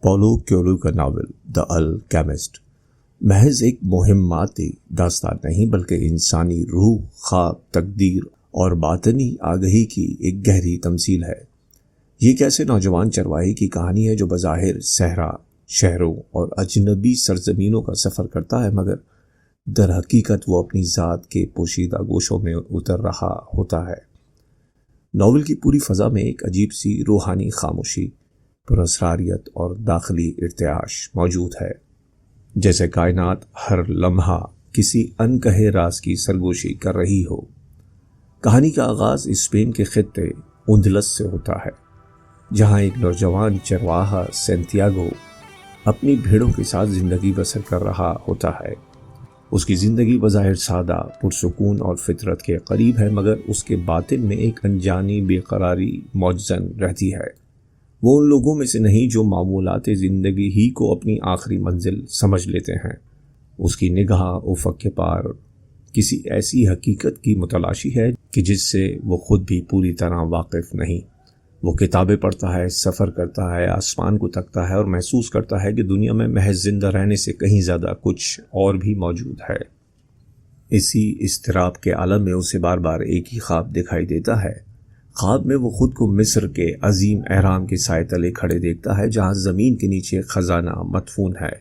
Polo کویلو کا novel دی alchemist محض ایک مہماتی داستان نہیں بلکہ انسانی روح، خواب، تقدیر اور باطنی آگہی کی ایک گہری تمثیل ہے۔ یہ ایک ایسے نوجوان چرواہے کی کہانی ہے جو بظاہر صحرا، شہروں اور اجنبی سرزمینوں کا سفر کرتا ہے، مگر در حقیقت وہ اپنی ذات کے پوشیدہ گوشوں میں اتر رہا ہوتا ہے۔ ناول کی پوری فضا میں ایک عجیب سی روحانی خاموشی، پراسراریت اور داخلی ارتعاش موجود ہے، جیسے کائنات ہر لمحہ کسی انکہے راز کی سرگوشی کر رہی ہو۔ کہانی کا آغاز اسپین کے خطے اندلس سے ہوتا ہے، جہاں ایک نوجوان چرواہا سینتیاگو اپنی بھیڑوں کے ساتھ زندگی بسر کر رہا ہوتا ہے۔ اس کی زندگی بظاہر سادہ، پرسکون اور فطرت کے قریب ہے، مگر اس کے باطن میں ایک انجانی بے قراری موجزن رہتی ہے۔ وہ ان لوگوں میں سے نہیں جو معمولات زندگی ہی کو اپنی آخری منزل سمجھ لیتے ہیں۔ اس کی نگاہ افق کے پار کسی ایسی حقیقت کی متلاشی ہے کہ جس سے وہ خود بھی پوری طرح واقف نہیں۔ وہ کتابیں پڑھتا ہے، سفر کرتا ہے، آسمان کو تکتا ہے اور محسوس کرتا ہے کہ دنیا میں محض زندہ رہنے سے کہیں زیادہ کچھ اور بھی موجود ہے۔ اسی اضطراب کے عالم میں اسے بار بار ایک ہی خواب دکھائی دیتا ہے۔ خواب میں وہ خود کو مصر کے عظیم اہرام کے سائے تلے کھڑے دیکھتا ہے، جہاں زمین کے نیچے خزانہ مدفون ہے۔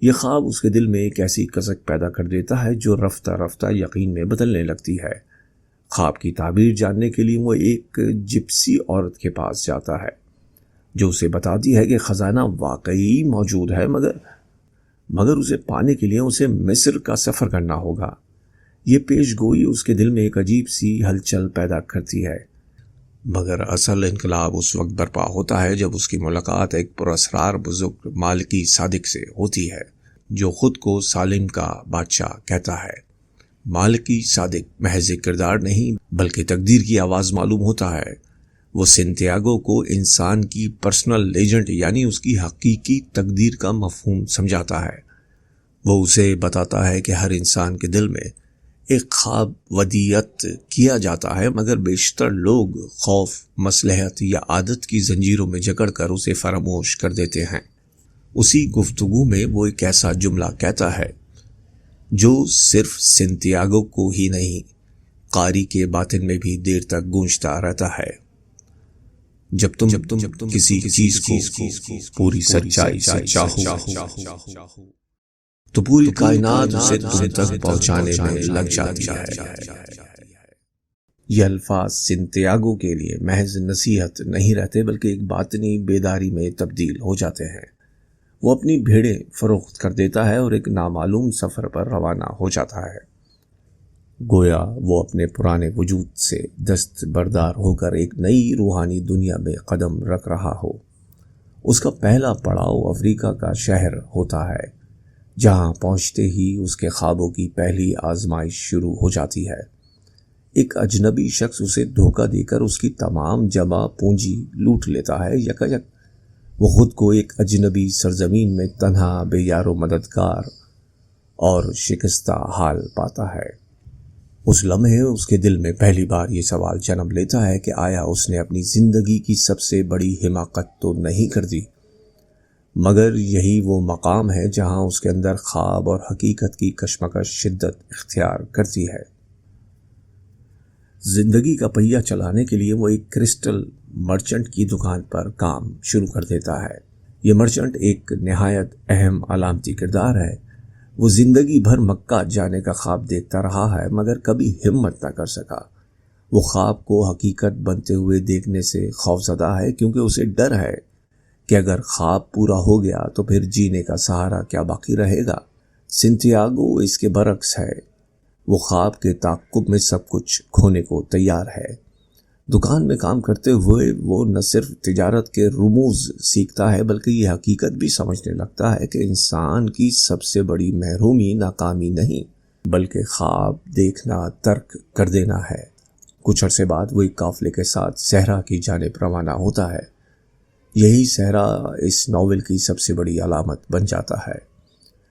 یہ خواب اس کے دل میں ایک ایسی کسک پیدا کر دیتا ہے جو رفتہ رفتہ یقین میں بدلنے لگتی ہے۔ خواب کی تعبیر جاننے کے لیے وہ ایک جپسی عورت کے پاس جاتا ہے، جو اسے بتاتی ہے کہ خزانہ واقعی موجود ہے، مگر اسے پانے کے لیے اسے مصر کا سفر کرنا ہوگا۔ یہ پیش گوئی اس کے دل میں ایک عجیب سی ہلچل پیدا کرتی ہے، مگر اصل انقلاب اس وقت برپا ہوتا ہے جب اس کی ملاقات ایک پراسرار بزرگ مالکی صادق سے ہوتی ہے، جو خود کو سالم کا بادشاہ کہتا ہے۔ مالکی صادق محض ایک کردار نہیں بلکہ تقدیر کی آواز معلوم ہوتا ہے۔ وہ سینتیاگو کو انسان کی پرسنل لیجنڈ یعنی اس کی حقیقی تقدیر کا مفہوم سمجھاتا ہے۔ وہ اسے بتاتا ہے کہ ہر انسان کے دل میں ایک خواب ودیعت کیا جاتا ہے، مگر بیشتر لوگ خوف، مصلحت یا عادت کی زنجیروں میں جکڑ کر اسے فراموش کر دیتے ہیں۔ اسی گفتگو میں وہ ایک ایسا جملہ کہتا ہے جو صرف سینتیاگو کو ہی نہیں، قاری کے باطن میں بھی دیر تک گونجتا رہتا ہے۔ جب تم کسی چیز کو پوری سچائی سے چاہو تو پوری کائنات اسے تم تک پہنچانے میں لگ جاتی ہے۔ یہ الفاظ سینتیاگو کے لیے محض نصیحت نہیں رہتے بلکہ ایک باطنی بیداری میں تبدیل ہو جاتے ہیں۔ وہ اپنی بھیڑیں فروخت کر دیتا ہے اور ایک نامعلوم سفر پر روانہ ہو جاتا ہے، گویا وہ اپنے پرانے وجود سے دست بردار ہو کر ایک نئی روحانی دنیا میں قدم رکھ رہا ہو۔ اس کا پہلا پڑاؤ افریقہ کا شہر ہوتا ہے، جہاں پہنچتے ہی اس کے خوابوں کی پہلی آزمائش شروع ہو جاتی ہے۔ ایک اجنبی شخص اسے دھوکہ دے کر اس کی تمام جمع پونجی لوٹ لیتا ہے۔ یکایک وہ خود کو ایک اجنبی سرزمین میں تنہا، بے یار و مددگار اور شکستہ حال پاتا ہے۔ اس لمحے اس کے دل میں پہلی بار یہ سوال جنم لیتا ہے کہ آیا اس نے اپنی زندگی کی سب سے بڑی حماقت تو نہیں کر دی؟ مگر یہی وہ مقام ہے جہاں اس کے اندر خواب اور حقیقت کی کشمکش شدت اختیار کرتی ہے۔ زندگی کا پہیہ چلانے کے لیے وہ ایک کرسٹل مرچنٹ کی دکان پر کام شروع کر دیتا ہے۔ یہ مرچنٹ ایک نہایت اہم علامتی کردار ہے۔ وہ زندگی بھر مکہ جانے کا خواب دیکھتا رہا ہے، مگر کبھی ہمت نہ کر سکا۔ وہ خواب کو حقیقت بنتے ہوئے دیکھنے سے خوفزدہ ہے، کیونکہ اسے ڈر ہے کہ اگر خواب پورا ہو گیا تو پھر جینے کا سہارا کیا باقی رہے گا۔ سینتیاگو اس کے برعکس ہے۔ وہ خواب کے تعاقب میں سب کچھ کھونے کو تیار ہے۔ دکان میں کام کرتے ہوئے وہ نہ صرف تجارت کے رموز سیکھتا ہے بلکہ یہ حقیقت بھی سمجھنے لگتا ہے کہ انسان کی سب سے بڑی محرومی ناکامی نہیں بلکہ خواب دیکھنا ترک کر دینا ہے۔ کچھ عرصے بعد وہ ایک قافلے کے ساتھ صحرا کی جانب روانہ ہوتا ہے۔ یہی صحرا اس ناول کی سب سے بڑی علامت بن جاتا ہے۔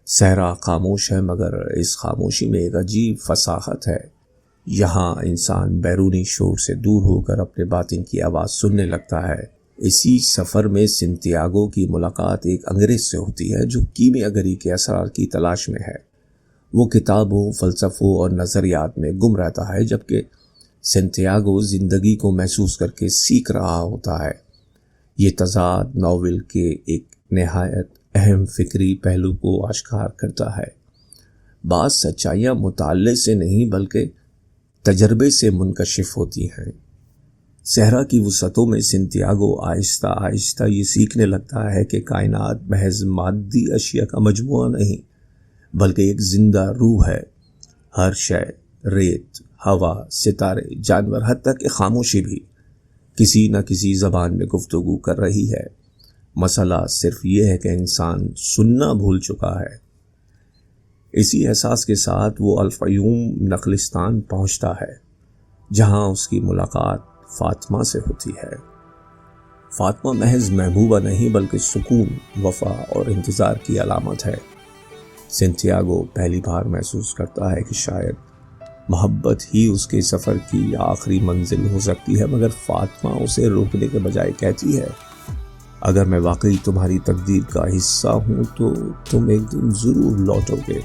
صحرا خاموش ہے، مگر اس خاموشی میں ایک عجیب فصاحت ہے۔ یہاں انسان بیرونی شور سے دور ہو کر اپنے باطن کی آواز سننے لگتا ہے۔ اسی سفر میں سنتیاگو کی ملاقات ایک انگریز سے ہوتی ہے جو کیمیا گری کے اسرار کی تلاش میں ہے۔ وہ کتابوں، فلسفوں اور نظریات میں گم رہتا ہے، جبکہ سنتیاگو زندگی کو محسوس کر کے سیکھ رہا ہوتا ہے۔ یہ تضاد ناول کے ایک نہایت اہم فکری پہلو کو آشکار کرتا ہے۔ بعض سچائیاں مطالعے سے نہیں بلکہ تجربے سے منکشف ہوتی ہیں۔ صحرا کی وسعتوں میں سنتیاگو آہستہ آہستہ یہ سیکھنے لگتا ہے کہ کائنات محض مادی اشیاء کا مجموعہ نہیں بلکہ ایک زندہ روح ہے۔ ہر شے، ریت، ہوا، ستارے، جانور، حتیٰ کہ خاموشی بھی کسی نہ کسی زبان میں گفتگو کر رہی ہے۔ مسئلہ صرف یہ ہے کہ انسان سننا بھول چکا ہے۔ اسی احساس کے ساتھ وہ الفیوم نخلستان پہنچتا ہے، جہاں اس کی ملاقات فاطمہ سے ہوتی ہے۔ فاطمہ محض محبوبہ نہیں بلکہ سکون، وفا اور انتظار کی علامت ہے۔ سنتیاگو پہلی بار محسوس کرتا ہے کہ شاید محبت ہی اس کے سفر کی آخری منزل ہو سکتی ہے، مگر فاطمہ اسے روکنے کے بجائے کہتی ہے، اگر میں واقعی تمہاری تقدیر کا حصہ ہوں تو تم ایک دن ضرور لوٹو گے۔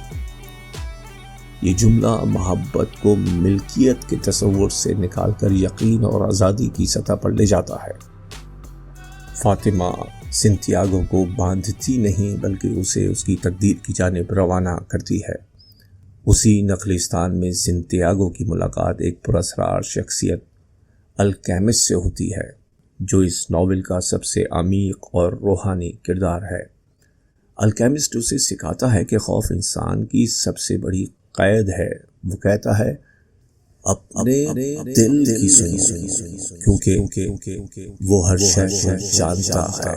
یہ جملہ محبت کو ملکیت کے تصور سے نکال کر یقین اور آزادی کی سطح پر لے جاتا ہے۔ فاطمہ سنتیاگو کو باندھتی نہیں بلکہ اسے اس کی تقدیر کی جانب روانہ کرتی ہے۔ اسی نخلستان میں سنتیاگو کی ملاقات ایک پراسرار شخصیت الکیمسٹ سے ہوتی ہے، جو اس ناول کا سب سے عمیق اور روحانی کردار ہے۔ الکیمسٹ اسے سکھاتا ہے کہ خوف انسان کی سب سے بڑی قید ہے۔ وہ کہتا ہے، اپنے دل کی سنو کیونکہ وہ ہر شے کو جانتا ہے۔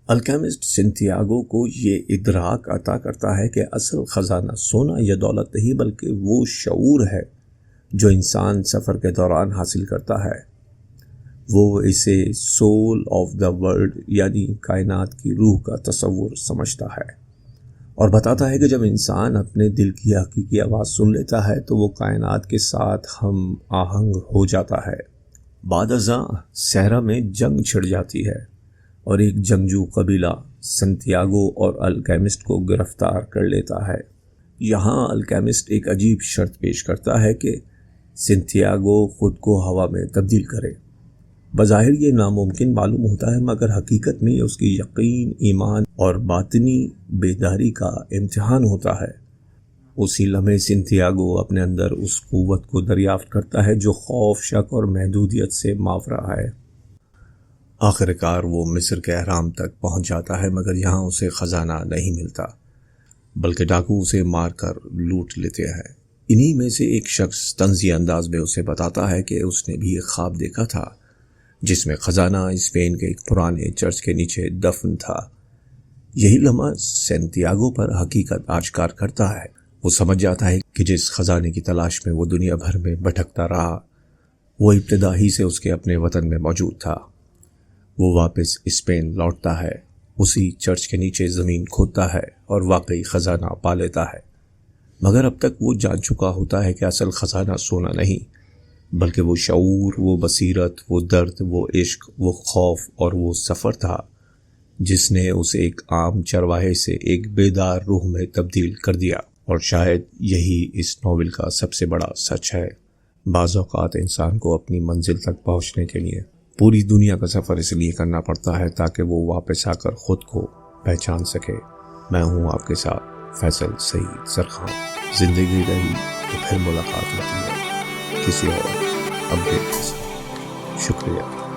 الکیمسٹ سنتیاگو کو یہ ادراک عطا کرتا ہے کہ اصل خزانہ سونا یا دولت نہیں بلکہ وہ شعور ہے جو انسان سفر کے دوران حاصل کرتا ہے۔ وہ اسے سول آف دا ورلڈ یعنی کائنات کی روح کا تصور سمجھتا ہے، اور بتاتا ہے کہ جب انسان اپنے دل کی حقیقی آواز سن لیتا ہے تو وہ کائنات کے ساتھ ہم آہنگ ہو جاتا ہے۔ بعد ازاں صحرا میں جنگ چھڑ جاتی ہے اور ایک جنگجو قبیلہ سنتیاگو اور الکیمسٹ کو گرفتار کر لیتا ہے۔ یہاں الکیمسٹ ایک عجیب شرط پیش کرتا ہے کہ سنتیاگو خود کو ہوا میں تبدیل کرے۔ بظاہر یہ ناممکن معلوم ہوتا ہے، مگر حقیقت میں اس کی یقین، ایمان اور باطنی بیداری کا امتحان ہوتا ہے۔ اسی لمحے سنتیاگو اپنے اندر اس قوت کو دریافت کرتا ہے جو خوف، شک اور محدودیت سے ماورا ہے۔ آخر کار وہ مصر کے اہرام تک پہنچ جاتا ہے، مگر یہاں اسے خزانہ نہیں ملتا بلکہ ڈاکو اسے مار کر لوٹ لیتے ہیں۔ انہی میں سے ایک شخص طنزی انداز میں اسے بتاتا ہے کہ اس نے بھی ایک خواب دیکھا تھا جس میں خزانہ اسپین کے ایک پرانے چرچ کے نیچے دفن تھا۔ یہی لمحہ سنتیاگو پر حقیقت آشکار کرتا ہے۔ وہ سمجھ جاتا ہے کہ جس خزانے کی تلاش میں وہ دنیا بھر میں بھٹکتا رہا، وہ ابتدا ہی سے اس کے اپنے وطن میں موجود تھا۔ وہ واپس اسپین لوٹتا ہے، اسی چرچ کے نیچے زمین کھودتا ہے اور واقعی خزانہ پا لیتا ہے، مگر اب تک وہ جان چکا ہوتا ہے کہ اصل خزانہ سونا نہیں بلکہ وہ شعور، وہ بصیرت، وہ درد، وہ عشق، وہ خوف اور وہ سفر تھا جس نے اسے ایک عام چرواہے سے ایک بیدار روح میں تبدیل کر دیا۔ اور شاید یہی اس ناول کا سب سے بڑا سچ ہے۔ بعض اوقات انسان کو اپنی منزل تک پہنچنے کے لیے پوری دنیا کا سفر اس لیے کرنا پڑتا ہے تاکہ وہ واپس آ کر خود کو پہچان سکے۔ میں ہوں آپ کے ساتھ فیصل سعید سرخان۔ زندگی رہی تو پھر ملاقات ہوتی ہے کسی اور اپڈیٹ کے ساتھ۔ شکریہ۔